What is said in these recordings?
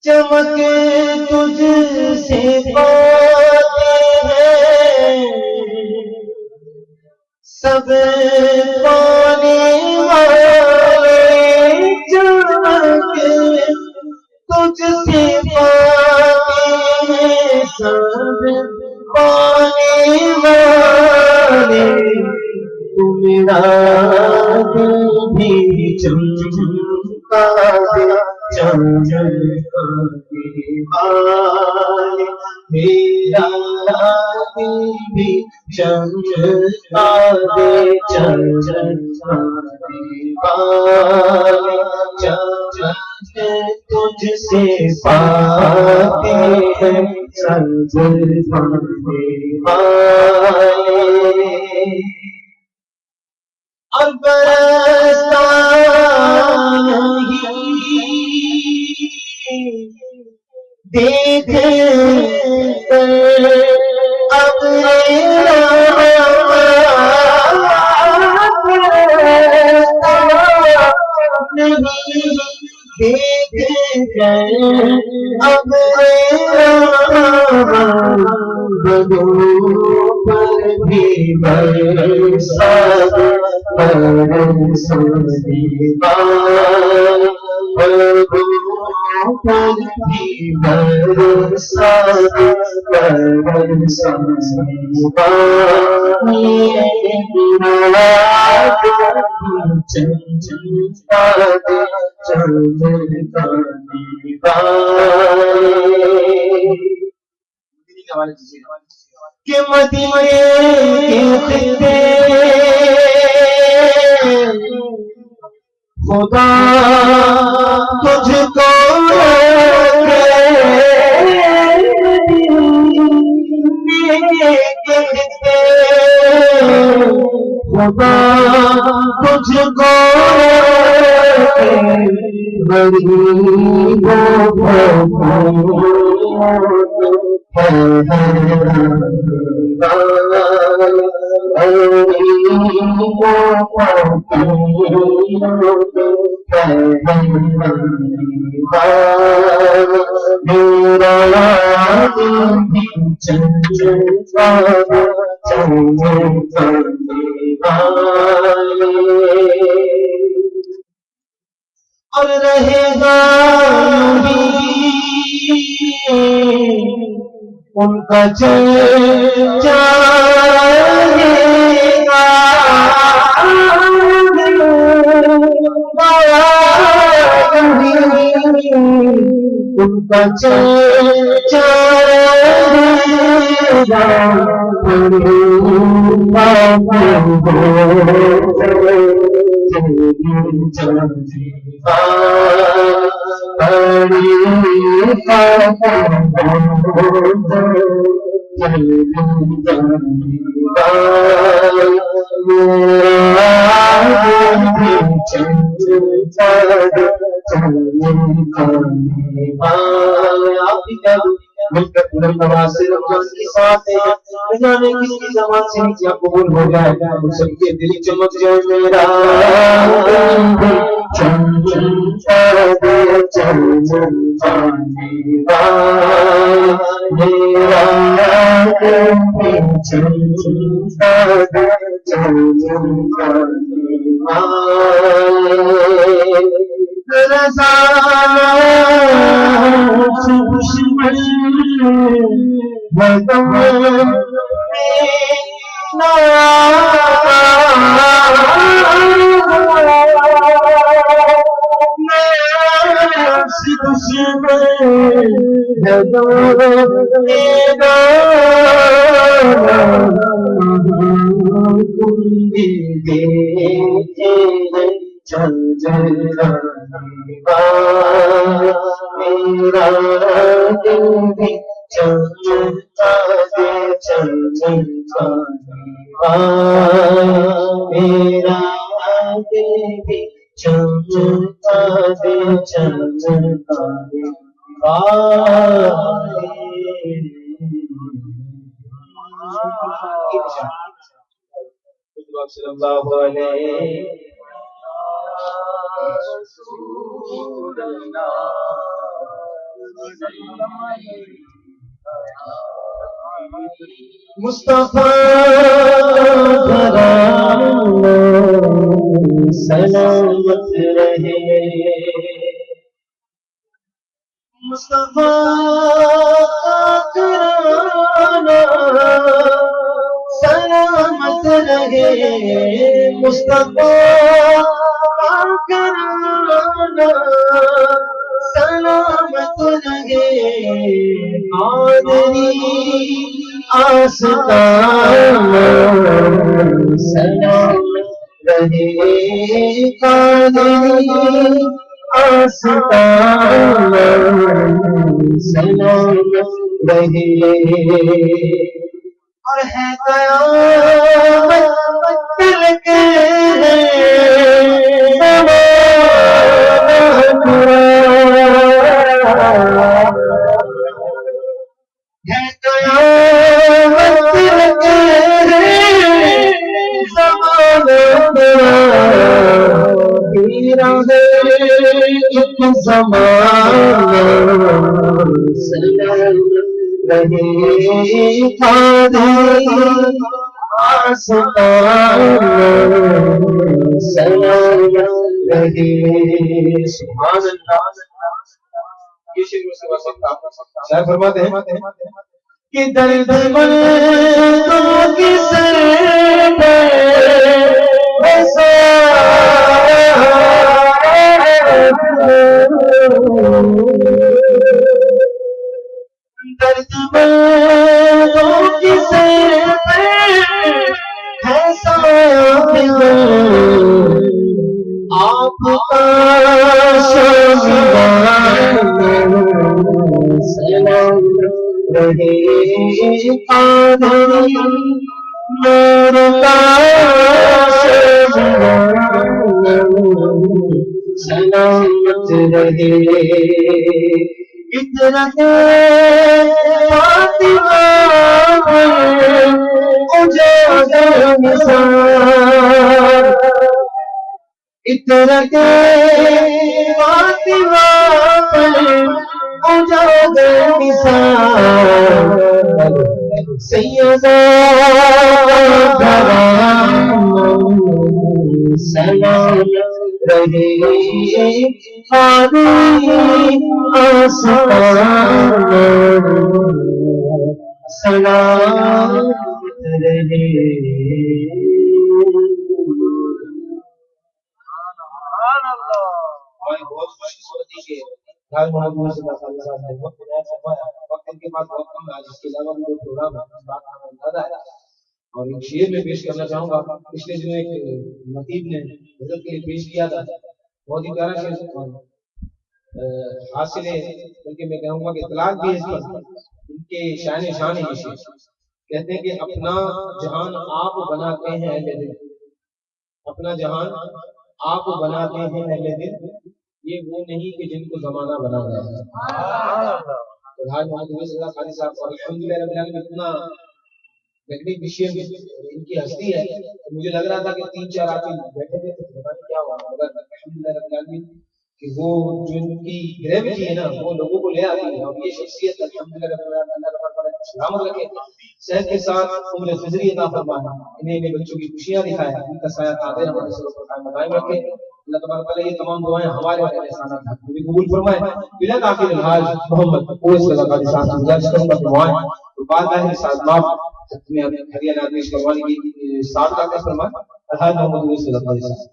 چمک تجھ سے پاتے ہیں سب پانے والے، چمک تجھ سے پاتے ہیں سب پانے والے، تو میرا دل بھی چمکا دے چمکا دے والے، میرا دل بھی چمکا دے چمکا دے والے، چمک تجھ سے پاتے ہیں سب پانے والے، اور برستا نہیں دیکھ اب نہیں دیکھ اب بدوں پر بھی برسا برسا دیوار، بدوں پر بھی برسا برسا دیوار، میرا چمکا دے چمکا دیوار، کہ مدینے کے خطے خدا تجھ کو خدا تجھ کو اور رہے گا ان کا چرچا رہے گا، ان کا چرچا رہے گا، مل کر بلند آواز سے رمضان کی باتیں نہ جانے کس کی زبان سے کیا قبول ہو جائے، ہم سب کے دل چمک جائے، میرا چمکا دے چمکا دیوار، میرا چمکا دے چمکا دیوار، رضا سے دشمن بدم سے دشمن بدم تم بھی دیکھے چل جلا میرا دل بھی چمکا دے چمکا میرا دل بھی چمکا دے چمکا صلی اللہ علیہ رسول اللہ مصطفیٰ گھرانا سلامت رہے، مصطفیٰ گھرانا سلامت رہے، مصطفیٰ گھرانا سلامت رہے، قادری آستانہ سلامت رہے، قادری آستانہ سلامت رہے، اور ہے قیامت دل کے سبحان اللہ. یہ شعر میں سے شاید فرماتے ہیں کہ درد مندوں کی سر پہ درد مندوں کی سر پہ ہے سایہ، آپ کا سلام رہے، قادری نور کا سلامت رہے، اطرت فاطمہ اجاگر نثار، اطرت فاطمہ اجاگر نثار، سیدہ گھرانا سلامت رہے، قادری آستانہ سلامت رہے. ہماری بہت خوش قسمتی کے حال محمد صلی اللہ علیہ وسلم نے وقت بنایا فرمایا، وقت ان کے پاس بہت کم ہے، جس کے علاوہ بھی جو پروگرام ہے اس بات کا اندازہ ہے. اور ایک شعر میں پیش کرنا چاہوں گا، پچھلے دنوں ایک نقیب نے حضرت کے لیے پیش کیا تھا، بہت ہی پیارا شعر حاصل ہے، بلکہ میں کہوں گا کہ اطلاق بھی ہے اس پر، ان کے شان شان ہے یہ شعر. کہتے ہیں کہ اپنا جہان آپ بناتے ہیں اہل دل، اپنا جہان آپ بناتے ہیں اہل دل، یہ وہ نہیں کہ جن کو زمانہ بنا گیا ہے. حاج محمد صلی اللہ علیہ صاحب اور الحمدللہ رب العالمین اتنا میگنیفیشینٹ ان کی ہستی ہے، مجھے لگ رہا تھا کہ 3-4 آدمی بیٹھے تھے تو پتہ نہیں کیا ہوا، مگر الحمدللہ رب العالمین کہ وہ جو ان کی گریوٹی ہے نا وہ لوگوں کو لے آتی ہے. اور یہ شخصیت الحمدللہ رب العالمین اللہ تعالیٰ سلامت رکھے، صحت کے ساتھ عمر خضری عطا فرمائے، انہیں بچوں کی خوشیاں دکھائے، ان کا سایہ قادر ہمارے سر پر قائم رکھے. اللہ تبارک تعالیٰ یہ تمام دعائیں ہمارے اور احسانات بھی قبول فرمائے. بلا تاخیر الحاج محمد اویس صلی اللہ علیہ وسلم سے گزارش کروں گا کہ دعائیں تو بعد میں ساتھ باپ اپنے ہریانہ پیش کروانے کی ساتھ کا فرمائے. الحاج محمد اویس صلی اللہ علیہ وسلم.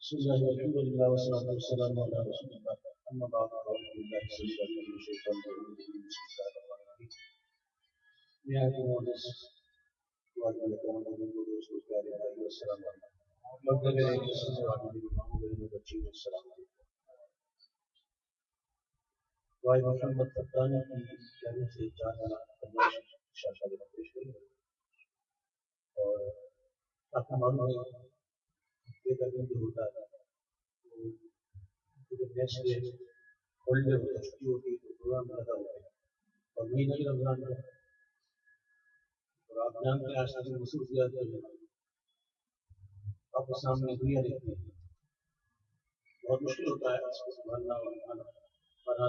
بسم الله والحمد لله والصلاة والسلام على رسول الله. أما بعد فأعوذ بالله السميع العليم من الشيطان الرجيم. بسم الله نهایت معزز والد کرام بزرگوں دوستوں پیارے بھائیو السلام علیکم مکتب علم سننے والے میرے بچی السلام علیکم بھائی محمد فتانی کی جانب سے 4 لاکھ فرمائش شاشہ میں پیش ہوئی اور آپ کو معلوم ہے کہ یہ جو ہوتا ہے وہ جب نیکسٹ ڈے ہالیڈے ہوتا ہے چھٹی ہوتی ہے تو پروگرام زیادہ ہوتا ہے اور مہینہ بھی رمضان کا اور آپ جانتے ہیں آج کل مصروفیات جو ہے آپ کے سامنے دنیا دیکھتی ہے بہت مشکل ہوتا ہے اس کو سنبھالنا اور نبھانا پر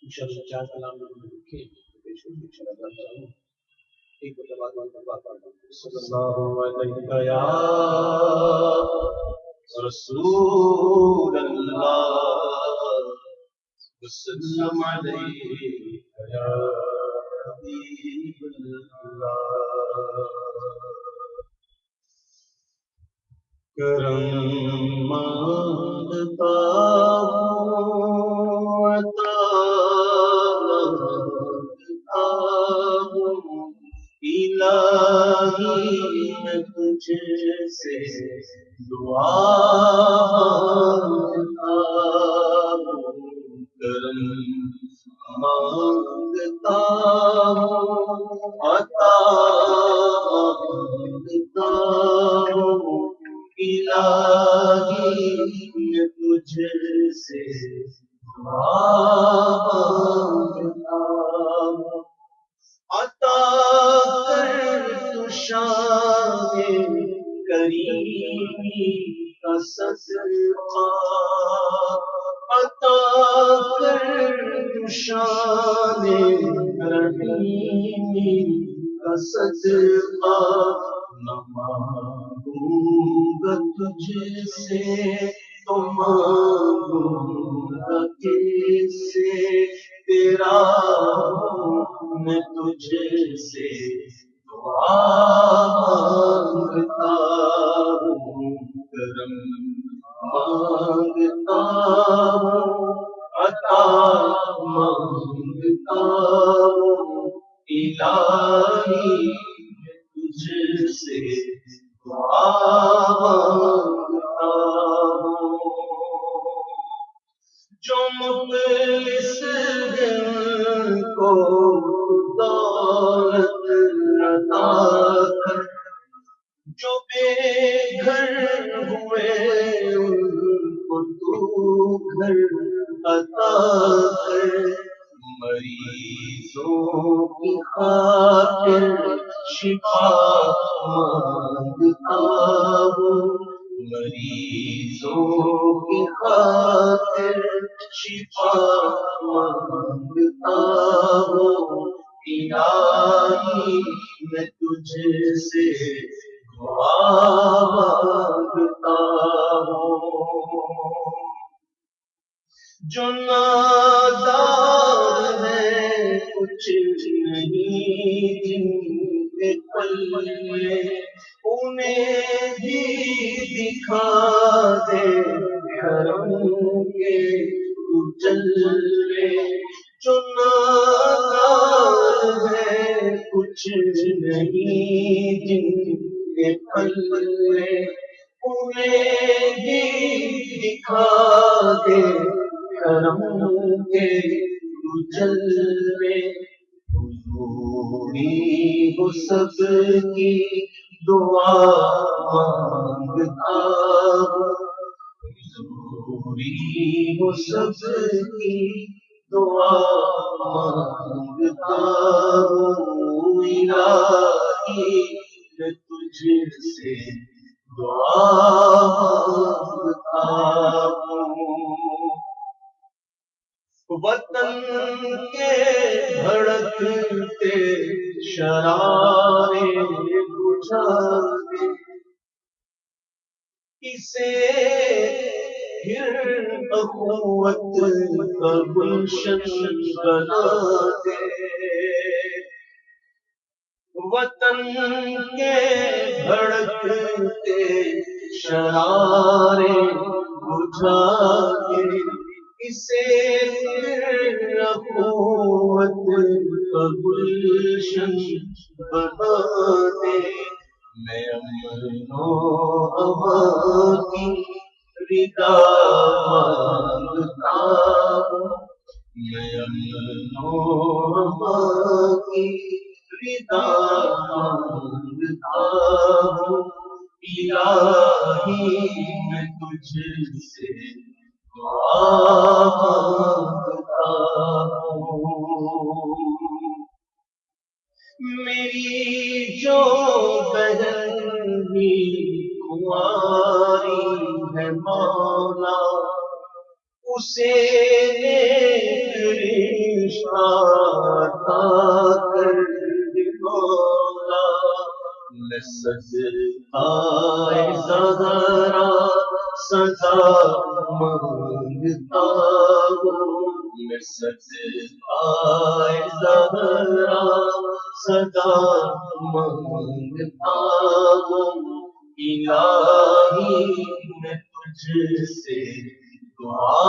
انشاءاللہ 4 کلام میں لکھے پیش کریں انشاءاللہ چاہوں ایک بات صلی اللہ علیہ یا رسول اللہ وسلم علیہ یا حبیب اللہ کرم مانگتا ہوں عطا مانگتا ہوں الہی میں تجھ سے دعا مانگتا ہوں کرم مانگتا ہوں عطا مانگتا ہوں الہی میں تجھ سے دعا مانگتا ہوں عطا کر تو شان کریمی کا صدقہ عطا کر تو شان کریمی کا صدقہ نہ مانگوں گا تجھ سے تو مانگوں گا کس سے تیرا میں تجھ سے دعا مانگتا ہوں کرم مانگتا ہوں عطا مانگتا ہوں الہی تجھ سے دعا مانگتا ہوں جو مفلس دل کو دولت عطا کر جو بے گھر ہوئے ان کو تو گھر عطا کر مریضوں کی خاطر شفا مانگتا ہوں مریضوں کی خاطر شفا مانگتا ہوں الہی میں تجھ سے دعا مانگتا ہوں جو نادار ہے کچھ نہیں جن کے پلے انہیں بھی دکھا دے کرم کے اجلے جو نادار ہے کچھ نہیں جن کے پلے انہیں بھی دکھا دے کرم کے اجلے حضوری ہو سب کی دعا مانگتا ہوں حضوری ہو سب کی دعا مانگتا ہوں الہی میں تجھ سے دعا مانگتا ہوں وطن کے بھڑکتے شرارے بجھا دے اسے پھر اخوت کا گلشن بنا دے وطن کے بھڑکتے شرارے بجھا دے اسے اخوت کا گلشن بنا دے، میں امن و امان کی رضا مانگتا ہوں، میں امن و امان کی رضا مانگتا ہوں، الہی میں تجھ سے دعا مانگتا ہوں۔ میری جو بہن بھی کماری ہے مولا، اسے رشتہ عطا کر مولا، میں صدقہ زہرا سدا مانگتا ہوں، میں صدقہ زہرا سدا مانگتا ہوں، الہی میں تجھ سے دعا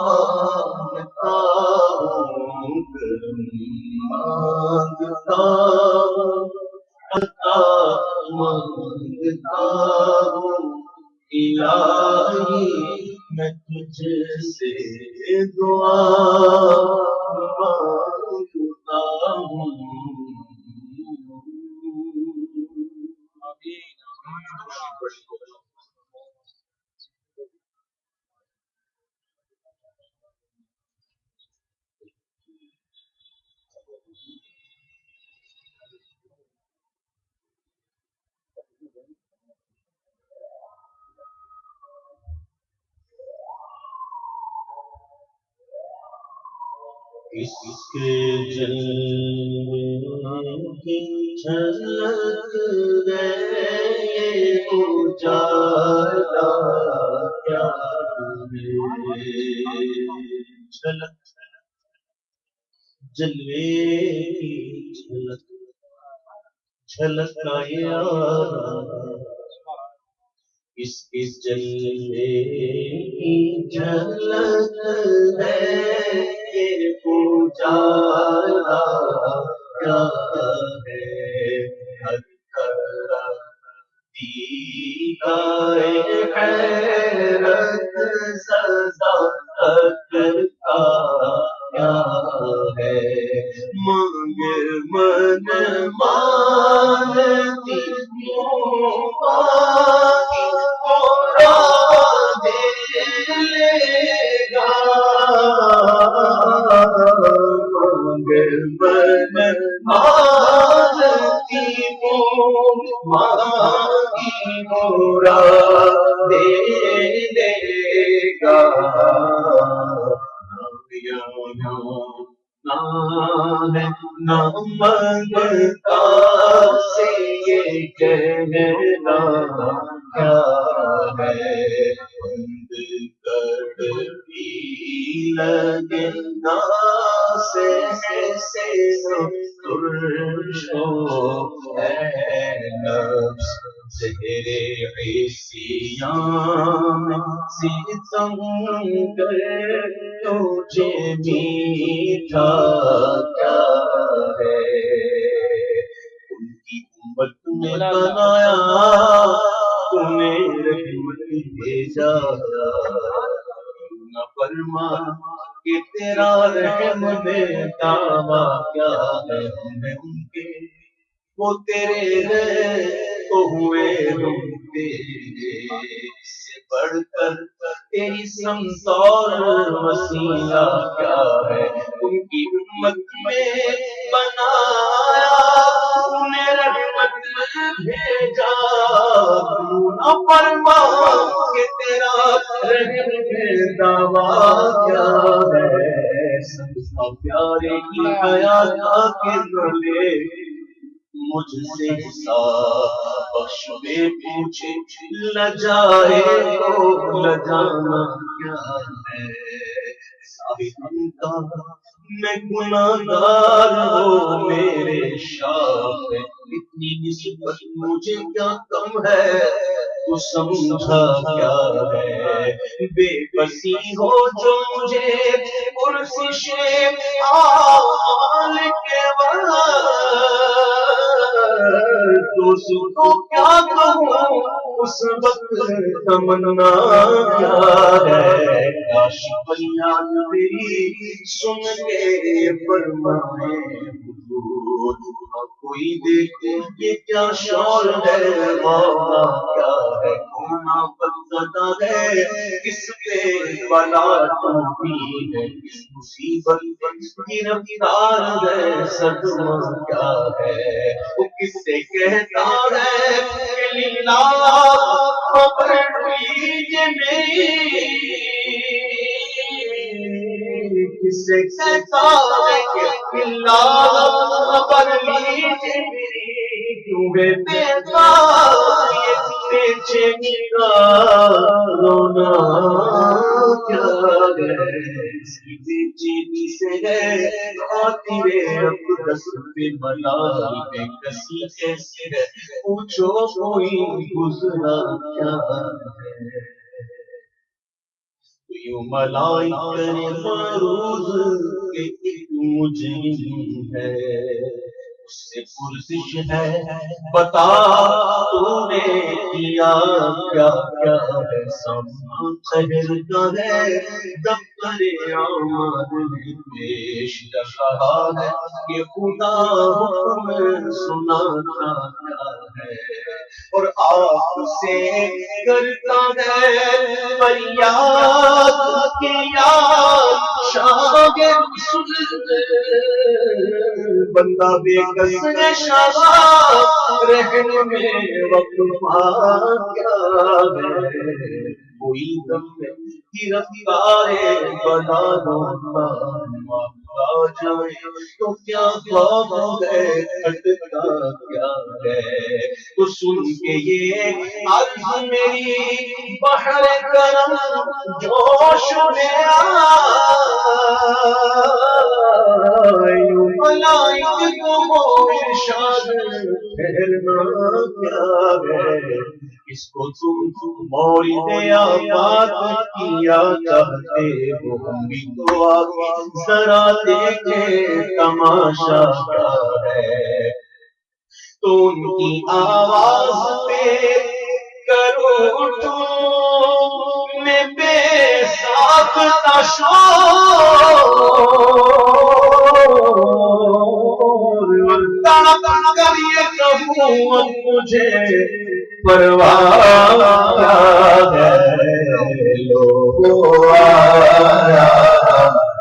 مانگتا ہوں، کرم مانگتا ہوں، عطا مانگتا ہوں، الہی میں تجھ سے دعا مانگتا ہوں۔ اس کے جلوے کی جھلک ہے اجالا کیا ہے، جھلک جلوے کی جھلک جھلک آیا، اس کے جلوے کی جھلک ہے اجالا کیا ہے، ہر طرف دیدار حیرت سزا اکر کا کیا ہے، مانگے من مانتی پاکی مراد لے گا، مانگے من مانتی مانگی مراد دے گا، نہ منگتا سے یہ کہنا کیا ہے، بند کر بھی لگے نا سے ترشو ہے نفس، زہر عصیان ستم کر تجھے میٹھا کیا ہے، ان کی امت میں بنایا تمہیں رحمت بھیجا، نہ فرما کہ تیرا رحم میں دعویٰ کیا ہے، ہمیں ان کے وہ تیرے ہیں تو ہوئے ہم تیرے، اس سے بڑھ کر تیری سمت اور وسیلہ کیا ہے، ان کی امت میں بنایا انہیں رحمت بھیجا، تو نہ فرما کہ تیرا رحم میں دعویٰ کیا ہے، سب پیارے کی حیات آ کے گلے مجھ سے حساب بخش بے پوچھے لجائے تو لجانا کیا ہے، صاحب کا میں گناہگار ہو میرے شاہ نسبت مجھے کیا کم ہے تو سمجھا کیا ہے، بے بسی ہو جو مجھے پرسش آل کے تو اس کو کیا کہوں، اس وقت تمنا کیا ہے، کاش بیان میری سن کے فرمائے حضور، کوئی دیکھے یہ کیا شور ہے، مولا کیا ہے، کونا بدزدہ ہے، کس پہ بلا ٹوٹی ہے، کس مصیبت کی رفتار ہے، صدمہ کیا ہے، وہ کس سے کہتا ہے کہ لیلا خبر لیجیے میری، کس سے کہتا ہے کہ لیلا خبر لیجیے میری، کیوں ہے بیزار یہ بے چینی کا رونا کیا ہے، اس کی بے چینی سے ہے خاطر اقدس پہ ملال بے کسی کیسی ہے، پوچھو کوئی گزرا کیا ہے، یوں ملائی کرے معروض کہ ایک مجرم ہے، اس سے پرسش ہے بتا تو نے کیا کیا کیا ہے، سامنا شہر کا ہے دفتر اعمال میں پیش کر رہا ہے کہ خدا حکم سناتا کیا ہے، اور آپ سے کرتا ہے فریاد کہ یا شاگرد سن، بندہ بے کس ہے شاہ رہنے میں وقفہ کیا ہے، کوئی دم کی رفتار بنا دو آ جائے تو کیا خواب ہے، کھٹکا کیا ہے، تو سن کے یہ عرض میری بحر کرم جوش میں آئے، ملائک کو ارشاد ٹھہرنا کیا ہے، اس کو تم مورد آباد کیا چاہتے ہو، ہم بھی تو آگے ذرا دیکھیں تماشا کیا ہے، تو ان کی آواز پہ کرو اٹھو میں بے ساختہ شور، تڑپ کر یہ کہوں اب مجھے پرواہ ہے، لوگو آیا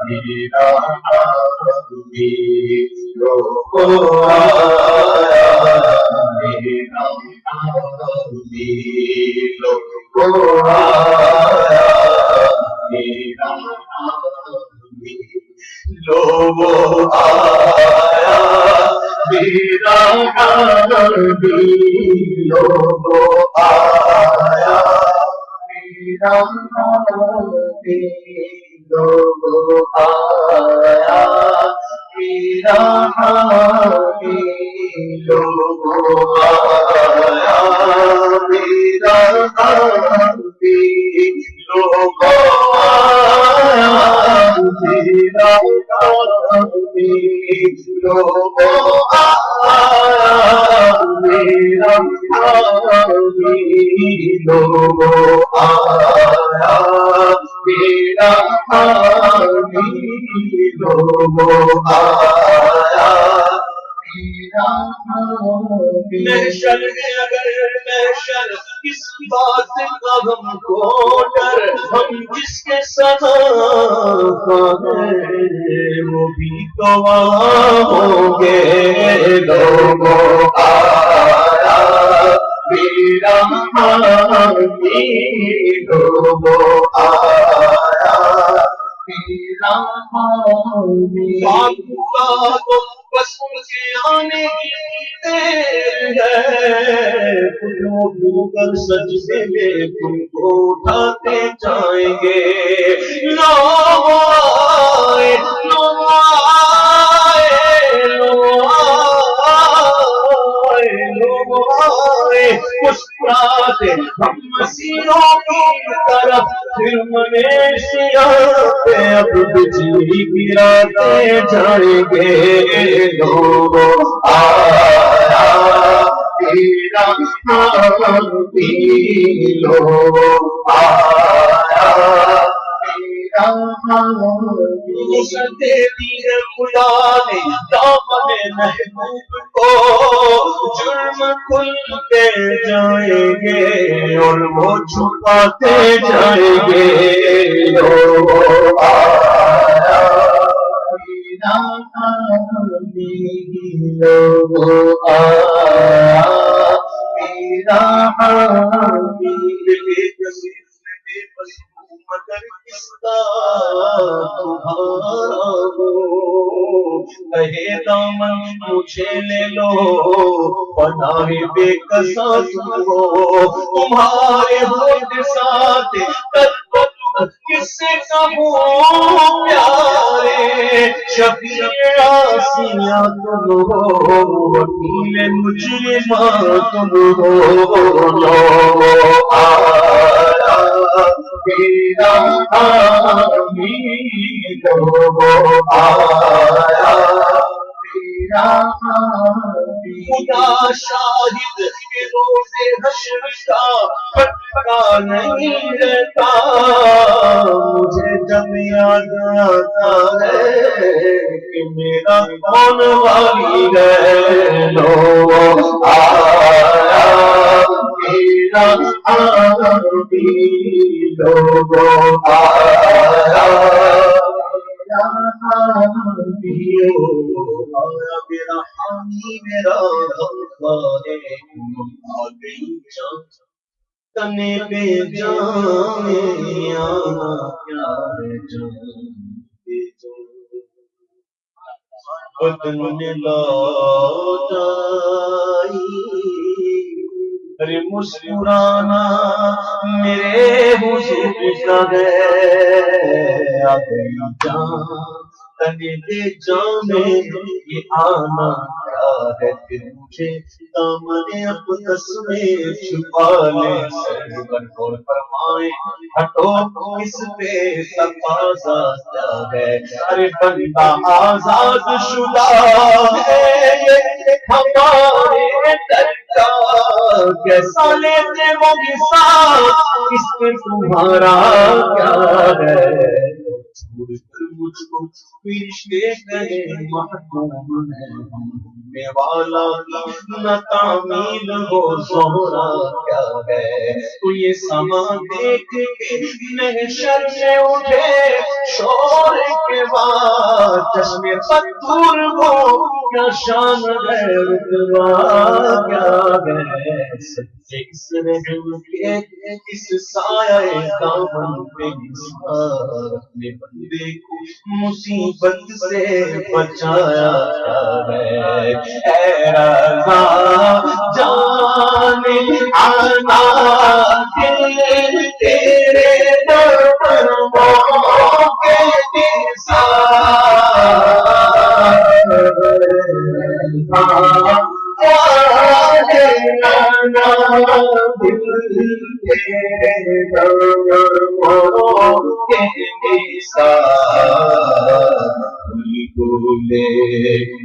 میرا آدمی، لوگو آیا میرا آدمی، لوگو آیا میرا آدمی، لوگو آیا میرا آدمی، لوگو آیا میرا آدمی، لوگو آیا میرا آدمی، لوگو آیا میرا آدمی، لوگو آیا میرا آدمی، لوگو آیا میرا آدمی، لوگو آیا میرا آدمی، لوگو آیا میرا آدمی، محشر ہے اگر محشر اس بات کا ہم کو ڈر، ہم جس کے سنا وہ بھی تو وہاں ہوں گے، لوگو آیا میرا آدمی، لوگو آیا میرا آدمی، بس ان کے آنے کی دیر ہے، کھلو کر سجدے میں تم کو اٹھاتے جائیں گے، لوگ آئے لوگ آئے لوگ آئے ساتھ ہم مسیحوں کی طرف پھر منیشیا پہ اب بجلی گراتے جائیں گے لوگوں آیا تیرا حامی لوگوں آیا تیرا حامی دے دی ہے خدا نے دامن محبوب کو جرم کھلتے جائیں گے اور وہ چھپاتے جائیں گے لوگوں آیا تیرا حامی لوگوں آیا تیرا حامی مگر کس کا تمہارا ہو کہے دامن مجھے لے لو پناہ بے کسا تم ہو تمہارے ہوتے ساتھ کس کا ہو پیارے شفیع آسیاں تم ہو وکیل مجرماں تم ہو لو آیا تیرا حامی لوگوں آیا تیرا حامی خدا شاہد کے روز حشر کا پٹا نہیں رہتا مجھے جب یاد آتا ہے کہ میرا کون والی ہے لوگوں آیا تیرا حامی لوگوں آیا تیرا حامی آیا میرا حامی میرا غفار آ گئی جان تنے پہ جان آنا کیا ہے جان پہ جان تم نے لوٹائی ارے مسکرانا میرے حسن کا ہے آ گئی جان تنے دے جانے یہ آنا کیا ہے پھر مجھے دامن اقدس میں چھپا لے سرور غور فرمائے ہٹو اس پہ تقاضا کیا ہے ارے بندہ آزاد شدہ ہے یہ ہمارے در کا کیسا لیتے وہ حساب اس پہ تمہارا کیا ہے چھوڑ کر مجھ کو رشتے گئے محکوم ہے میں والا نہ تعمیل ہو زہرا کیا ہے تو یہ سما دیکھ کے محشر میں اٹھے شور کے بعد چشم پتھر ہو کیا شان ہے رتبہ کیا ہے سچے اس رحم کے اس سایہ دامن پہ اپنے بندے کو مصیبت سے بچایا ہے اے رضا جان آنا دل تیرے در پر موقع بولے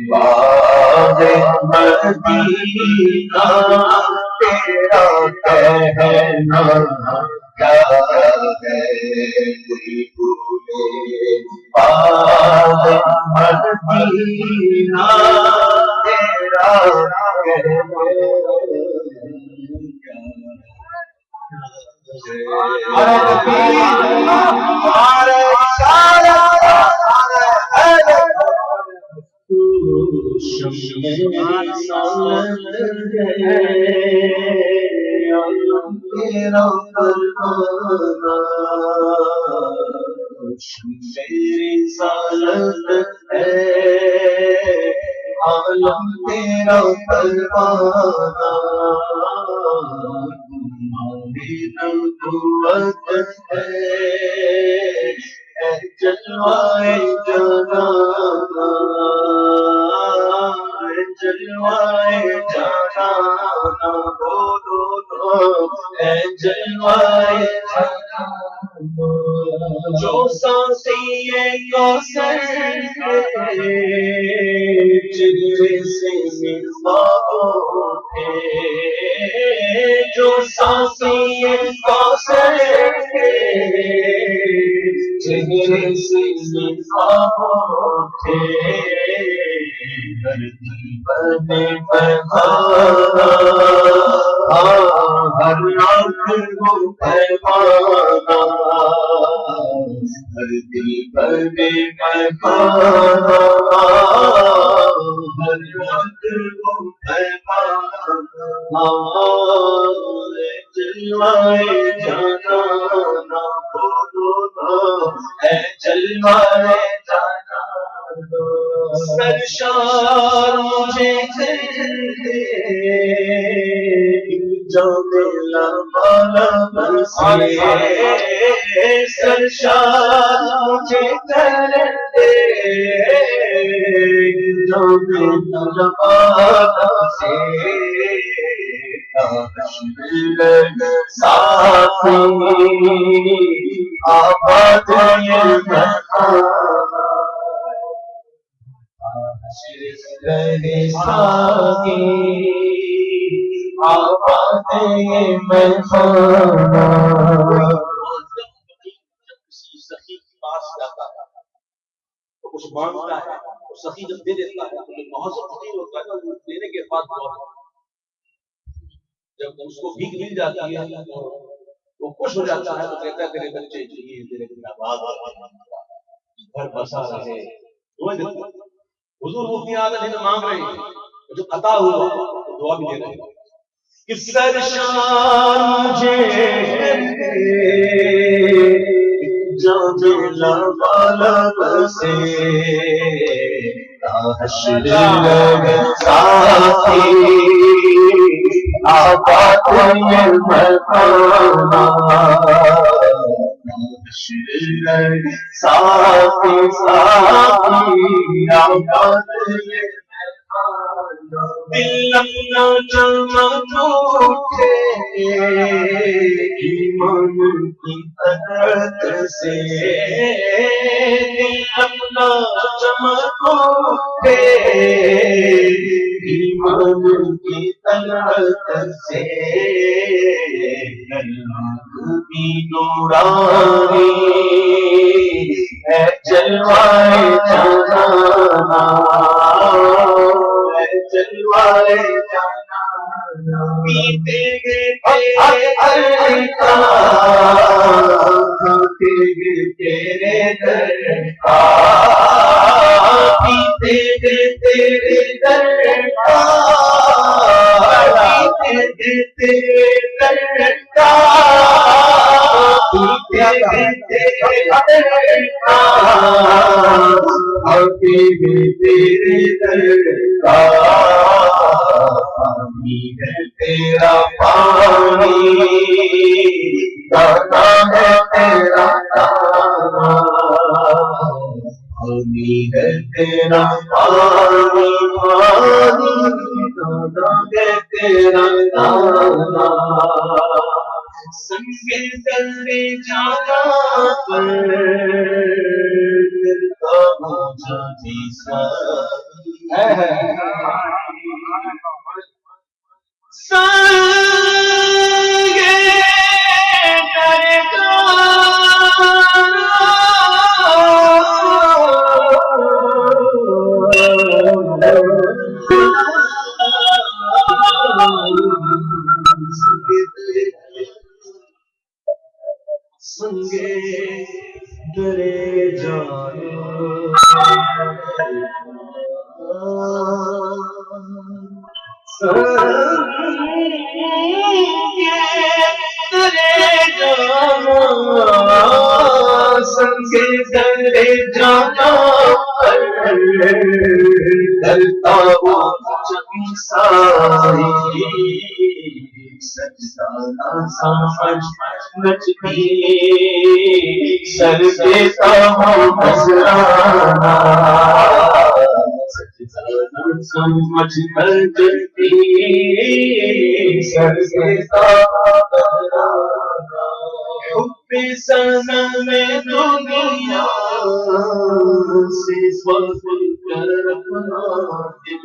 باغ مدینہ تیرا کہنا کیا ہے بولے باغ مدینہ تیرا کہنا تیرا میری سالت ہے عالم تیرا پروانہ تمہاری نبوت ہے اے جلوائے جانانا اے جلوائے جانانا بولو اے جلوائے جو سانسی کوثر چہرے سے مصباحوں کے جو سانسی کوثر چہرے سے مصباحوں کے دھرتی پر پیمانہ ہر آنکھ کو پیمانہ دھرتی پر پیمانہ ہر آنکھ کو پیمانہ جلوائے جانا نہ بولو نا اے جلوائے جانا سرشار مجھے جب لمبا سے سرشار مجھے جب لمبا سے ساتھی آباد ساتھی آباد میں کسی سخی کے پاس جاتا ہے تو کچھ مانگتا ہے تو سخی جب دے دیتا ہے تو مہذب نہیں ہوتا ہے وہ دینے کے بعد جب اس کو بھیک مل جاتی ہے وہ خوش ہو جاتا ہے تو کہتا ہے تیرے بچے چاہیے تیرے آباد گھر بسا رہے حضور مفتی اعظم ہند مانگ رہے ہیں جو عطا ہوا تو دعا بھی دے رہے ہیں کہ سرشار مجھے جب لب سے حشر ساتھی آباد میں مکانہ ساتھی ساتھی آباد دل اپنا چمک اٹھے ایمان کی طرف سے دل اپنا چمک اٹھے ایمان کی طرف سے بھی نورانی ہے جلوائے جانا جلوائے جانا پیتے گے تیرے در کا پیتے گے تیرے در کا پیتے گے تیرے در کا پیتے گے تیرے در کا تیرے در کا پانی ہے تیرا پانی دانا ہے تیرا دانا پانی ہے تیرا پانی پانی دانا ہے تیرا دانا سنگ درے جانا پر جاتی سنگے درے جانا سنگے درے جانا ڈلتا ہوا چمساری سجدہ سامج نچتی سر دیتا ہوں نذرانہ سمجھ کر جلتی سر سے حب صنم دنیا سے سوچ کر اپنا دل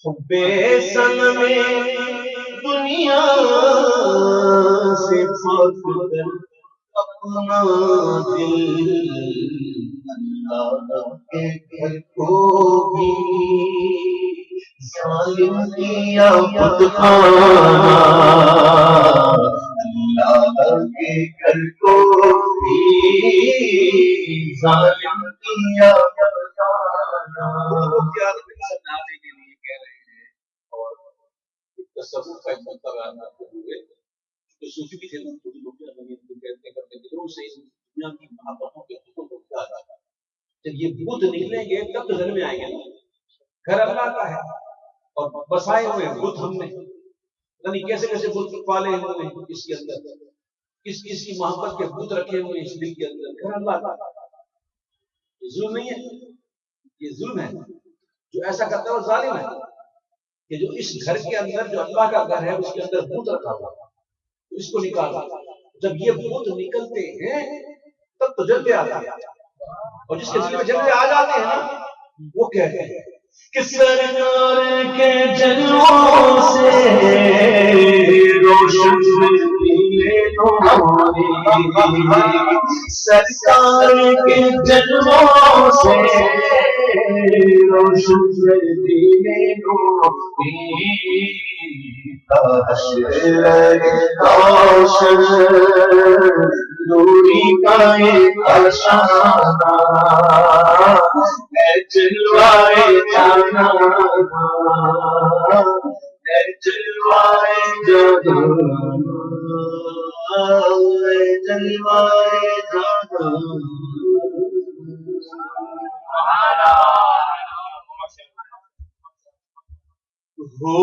حب صنم دنیا سے سوچ کر اپنا دل اللہ کے گھر کو بھی ظالم کیا خود خانہ اللہ کے گھر کو بھی ظالم کیا خود خانہ سمجھانے کے لیے کہہ رہے ہیں اور تصوف کا ایک مطلب آتے ہوئے جو صوفی بھی تھے نا لوگ کہتے کرتے تھے سے اس دنیا کی محبتوں کے خطوں کو اٹھا جاتا ہے جب یہ بت نکلیں گے تب تو گھر میں آئیں گے نا گھر اللہ کا ہے اور بسائے ہوئے بت ہم نے یعنی کیسے کیسے بت پالے ہوئے اس کے اندر کس کس کی محبت کے بت رکھے ہوئے اس دل کے اندر گھر اللہ کا یہ ظلم نہیں ہے یہ ظلم ہے جو ایسا کرتا ہے وہ ظالم ہے کہ جو اس گھر کے اندر جو اللہ کا گھر ہے اس کے اندر بت رکھا ہوا اس کو نکالا جب یہ بت نکلتے ہیں تب تو جلدے آتے ہیں اور جس کے دل میں جلدے آ جاتے ہیں نا وہ کہتے ہیں کہ سرکار کے جلووں سے روشن سرکار کے جلووں سے روشن روشن دوری کا ایک اشارہ جلوائے جانا جلوائے جانا جلوائے جانا ہو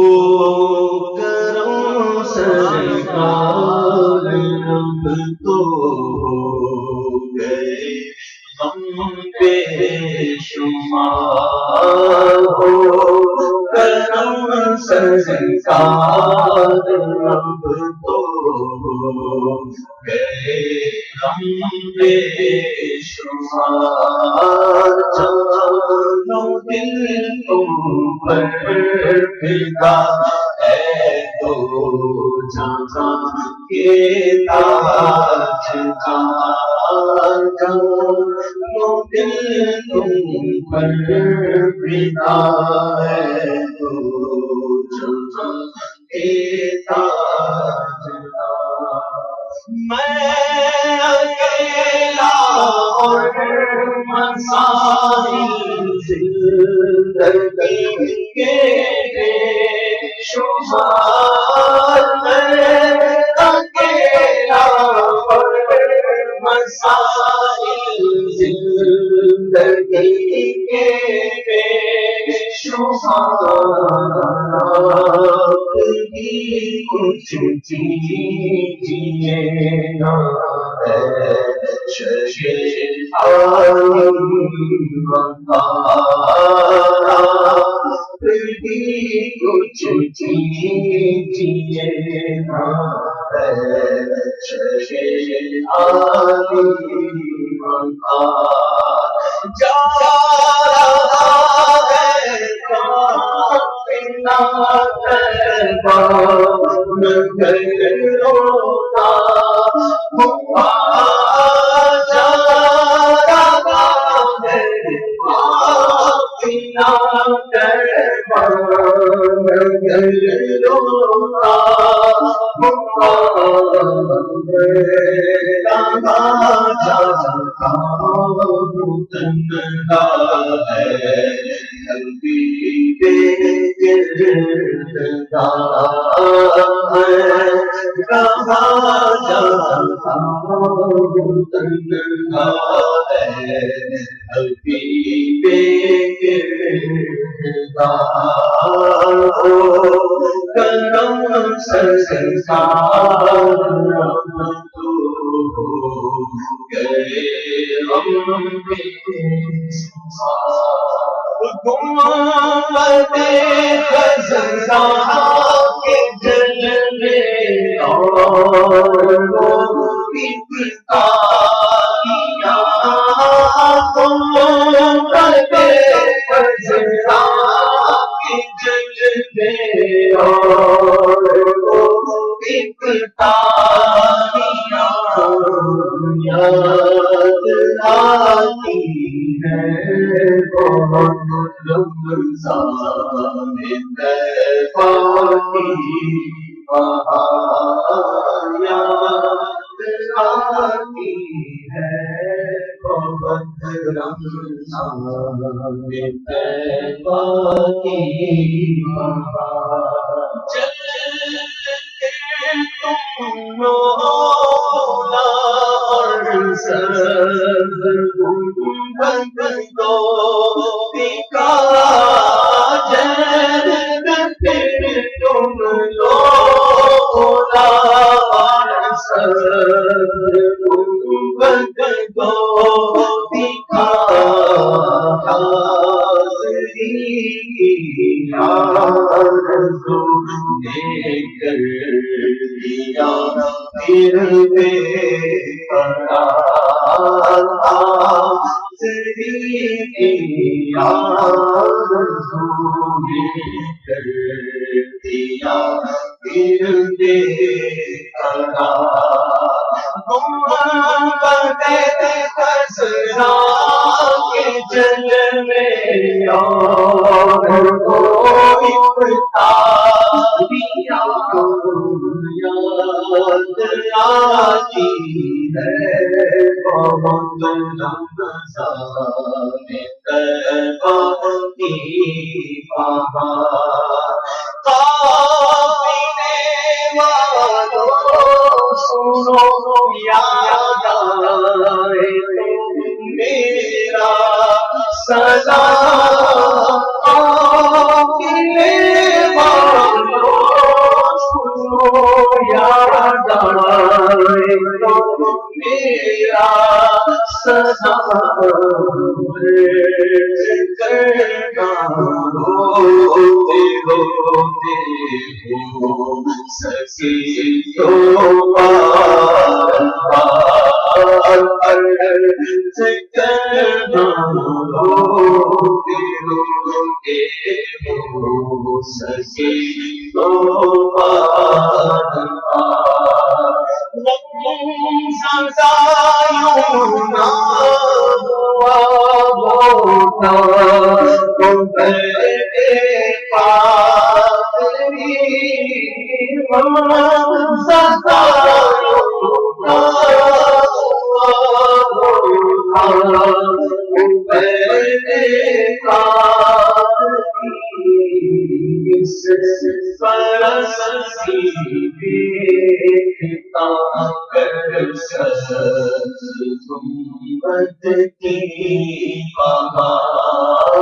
کرم سرکار اب تو گئے ہم بے شمار ہو کرم سرکار اب تو گئے ہم بے شمار جانو دل تم پر فدا ہے تو جہاں کے تاجدار جانو دل تم پر فدا ہے تو جہاں کے تاجدار میں اکیلا اور مسائل زندگی کے بے شمار میں اکیلا اور مسائل زندگی کے بے شمار کچھ چیزیں نا ہے کچھ چیزیں نا ہے جا گنبد خزرا کے جلوے اور وہ افتتاحیاں، گنبد خزرا کے جلوے اور وہ افتتاحیاں یاد آتی ہے بہت رمضان طیبہ کی بہار یاد آتی ہے بہت رمضان طیبہ کی بہار چلتے تم مولا اور سبز گنبد دو دکھا جلتے تم مولا اور سبز گنبد دو دکھا حاضری آرزو لے کر دیا پھر بے قرار حاضری آرزو لے کر دیا پھر بے قرار گنبد خزرا کے جلوے اور وہ افتتاحیاں یاد آتی ہے بہت رمضان طیبہ کی بہار قافلے والوں سنو یاد آئے میرا سلام قافلے والوں سنو یاد آئے میرا سلام کرنا روتے روتے ہو سکی تو بار بار عرض کرنا روتے روتے ہو سکی تو بار بار سزایوں نہ ہوا ہوتا تمہارے پادری سزایوں نہ ہوا ہوتا تمہارے پادری اس فرسی دیکھتا کر سبز گنبد کی بہار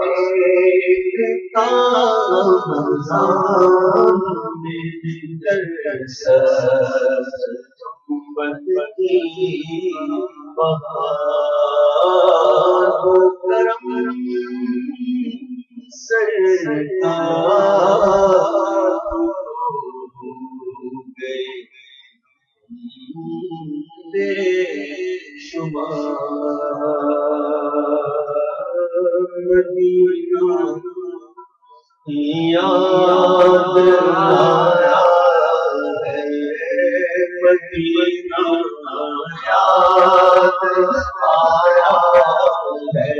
دیکھتا رمضان میں کر سبز گنبد کی بہار کرم سرکار گئے بے شمار مدینہ یاد آیا ہے مدینہ یاد آیا ہے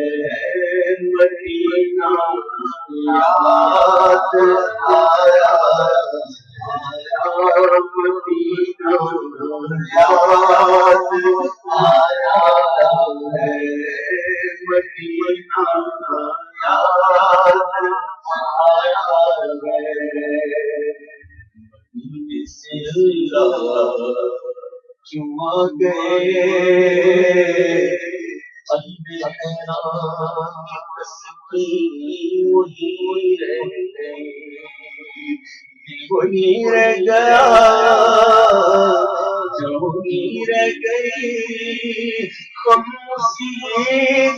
مدینہ یاد آیا مدینہ یاد آیا ہے مدینہ یاد آیا ہے مدینے سے اللہ کیوں آ گئے قلب حیران تسکین وہی رہ گئی وہی رہ گیا جو وہی رہ گئی ہم اسی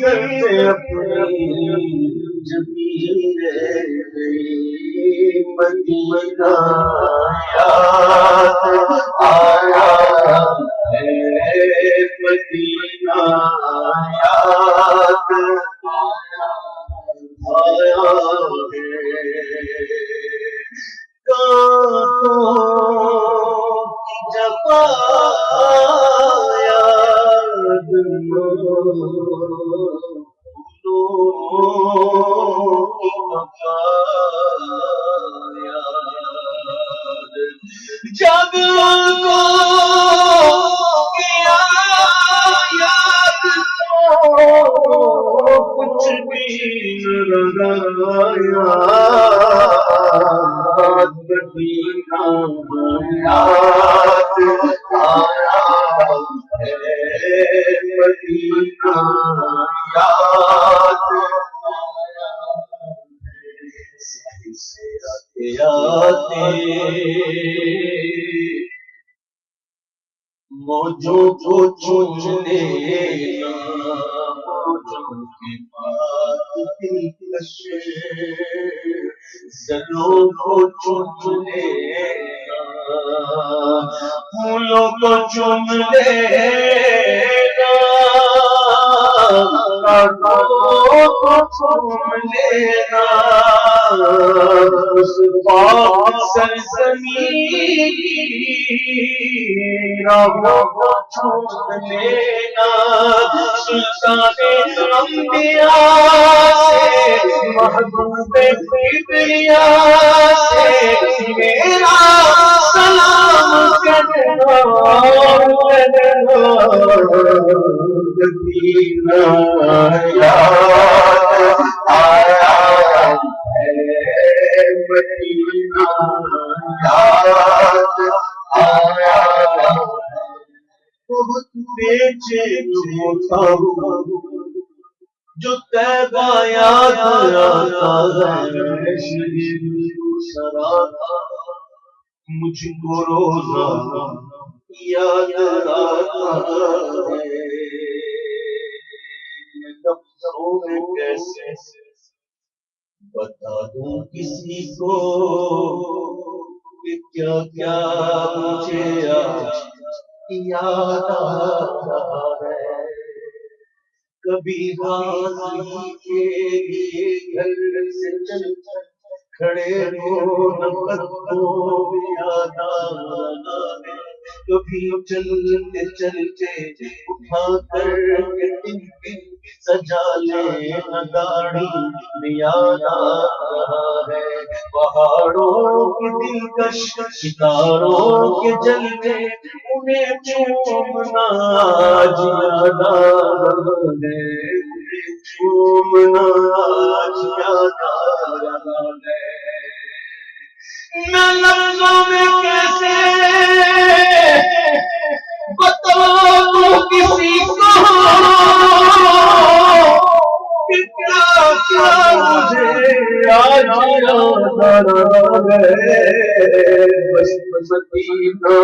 در پہ اپنی جبیں رہ گئے، مدینہ یاد آیا ہے، مدینہ یاد آیا ہے، جفا یاد کی وفا یاد، جب کو کیا یاد تو کچھ بھی نہ آیا، مدینہ یاد آیا ہے، مدینہ یاد آیا ہے، آتے موجوں کو چن لینا، موجوں کے بعد دلکش زلوں کو چن لینا، پھولوں کو چن لینا، کانٹوں کو چن لینا، اس پاک سرزمین راہوں کو چن لینا، سلطان انبیاء سے محبوب کبریا سے میرا سلام کہنا، مدینہ یاد آیا ہے، مدینہ یاد آیا، بہت بے چین ہوتا ہوں جو طیبہ یاد آتا ہے، شراتا مجھ کو روزہ یاد آتا ہے، لفظوں میں کیسے بتا دوں کسی کو کہ کیا کیا مجھے آج یاد آتا ہے، کبھی حاضری کے لیے گھر سے چل کھڑے ہو نقدوں میں یاد آنا ہے، کبھی چلتے چلتے اٹھا کر دن سجا لینا داڑھی میں یاد آ رہا ہے، پہاڑوں کے دلکش ستاروں کے جلوے انہیں چومنا آج یاد آ رہا ہے، انہیں چومنا آج یاد آ رہا ہے، میں لفظوں میں کیسے بتاؤں کسی کو کہ کیا کیا مجھے آج یاد آ رہا ہے، بس مدینہ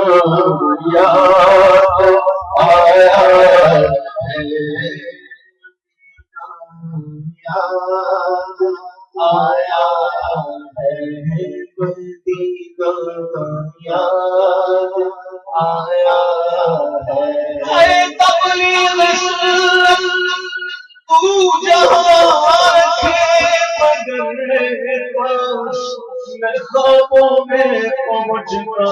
یاد آیا ہے، یاد آیا ہے، مدینہ یاد آیا ہے، اے تبلیغ سنت تو جہاں رکھے مگر کاش میں خوابوں میں پہنچتا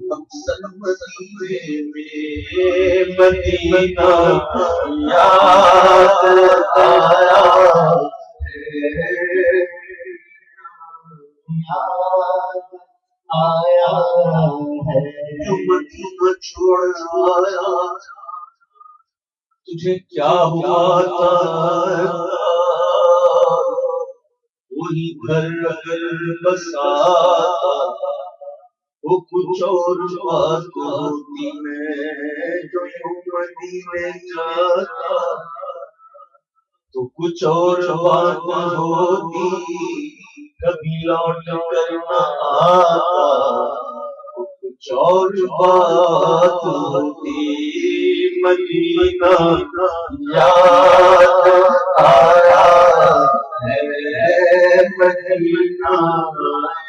ہم سلمتی میں، مدینہ یاد آیا ہے، یاد آیا ہے، جو مدینہ چھوڑ آیا تجھے کیا ہوا تھا، وہی گھر اگر بساتا وہ کچھ اور بات ہوتی میں، جو یوں مدینے جاتا تو کچھ اور بات ہوتی، کبھی لوٹ کر نہ آتا تو کچھ اور بات ہوتی، مدینہ یاد آیا ہے، مدینہ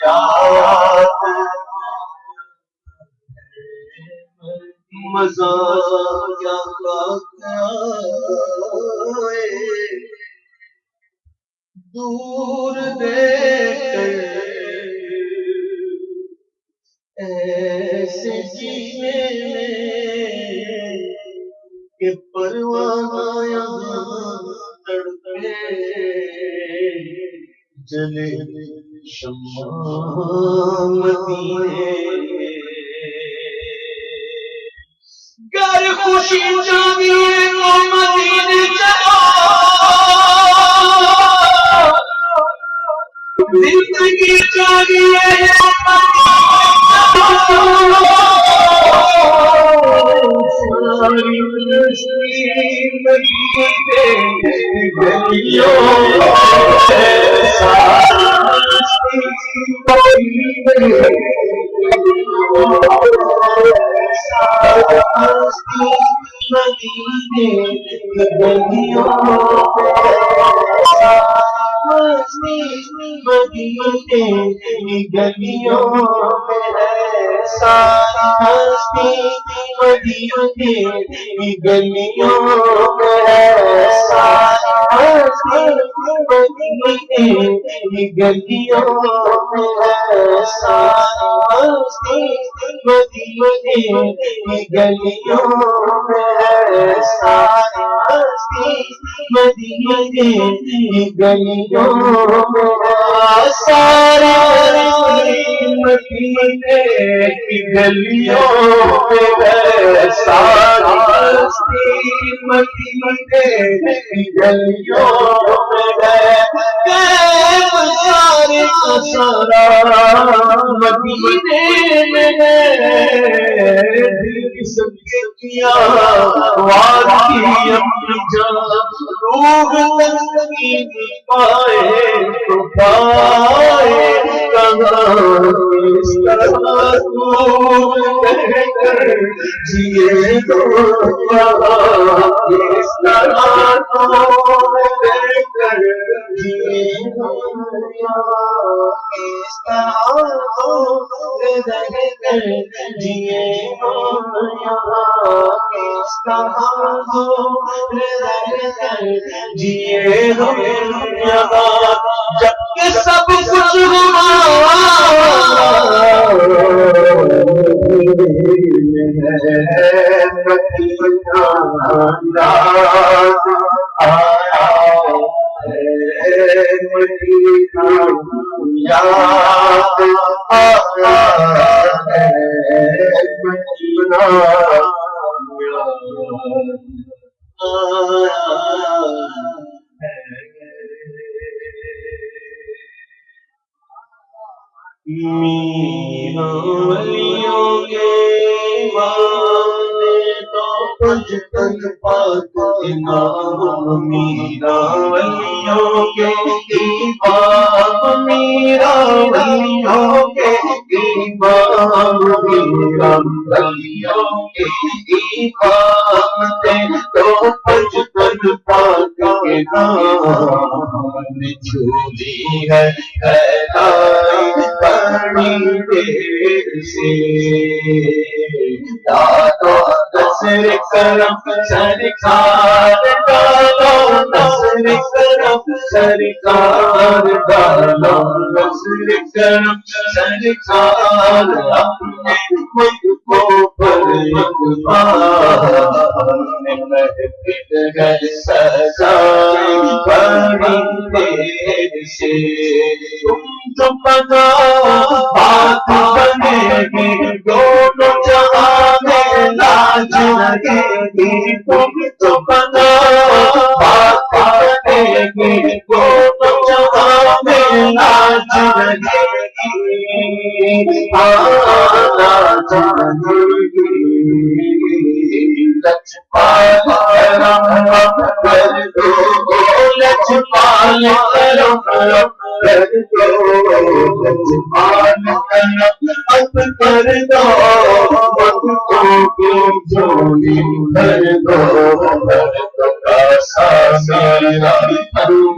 یاد مزہ کیا دور دیکھ ایسے جینے کہ پروانہ یہاں تڑپے جلے شمع مدینے گر خوشی چاہیے تو مدینے چلو زندگی چاہیے ساری گلیوں ساری ہستی مدینے کی گلیوں میں ساری ہستی مدینے کی گلیوں میں ساری ہستی مدینے کی گلیوں میں ساری ہستی مدینے کی گلیوں میں ساری مدینے کی گلیوں میں ساری ہستی مدینے کی گلیوں میں سارے سارا مدینے میں سب کیا وادی اپنی جان روح تسکین پائے تو پائے کہاں اس طرح دور رہ کر جیے تو کہاں اس طرح دور رہ کر جیے تو اس طرح دور رہ کر جیے اس طرح دور رہ کر جیے جب کہ سب کچھ میرا ولیوں کے وعدے تو کچھ تک پاک امام میرا ولیوں کے امام میرا ولیوں کے امام میرا ولیوں کے امام تھے تو کچھ تک پاک امام چھوڑی ہے بڑی دیر سے دادو نصر کرم سرکار ڈالو نصر کرم سرکار ڈالو نصر کرم سرکار اپنے مجھ کو پر ایک بار محفل ہے سجائی بڑی دیر سے تم بنا بات بنے گی دونوں جہاں میں لاج لگے گی تم تو بنا بات بنے گی دونوں جہاں میں لاج لگے گی لاج لگے گی لجپال کرم کر دو لجپال کرم کر دو جذبان اب کر دو وقتوں کی جھولی بھر دو کاسا میرا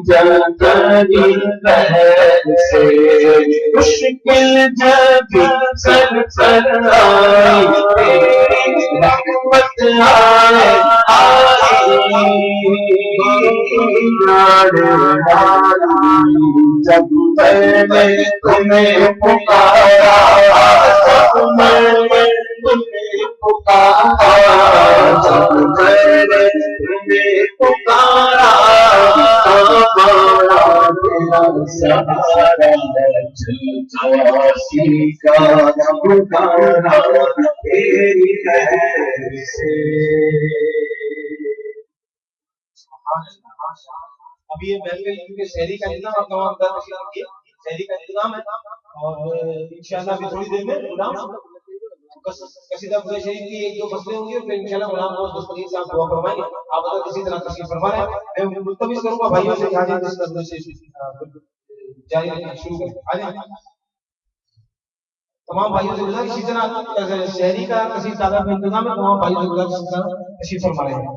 جلدی بہر سے مشکل جب سر پر آئی تیری رحمت آئے جب میں نے تمہیں پکارا جب میں نے تمہیں پکارا جب میں نے تمہیں پکارا ہمارا تیرا سہارا چاسی کا پکارا تیری خیر سے. ابھی یہ محفل کیونکہ شہری کا انتظام آپ تمام شہری کا انتظام ہے اور انشاءاللہ ابھی تھوڑی دیر میں غلام قصیدہ پورے شریف کی ایک دو فصلیں ہوں گی پھر انشاءاللہ غلام روز دستگیر صاحب دعا فرمائیں گے. آپ اگر کسی طرح تشریف فرما رہے ہیں میں ملتمس کروں گا بھائیوں سے کہ آج اس قصیدے سے جاری رکھیں شروع کریں. آ جائیں تمام بھائیوں سے گزارش اسی طرح شہری کا قصیدہ تعداد میں انتظام ہے تمام بھائیوں سے گزارش تشریف فرما رہے ہیں.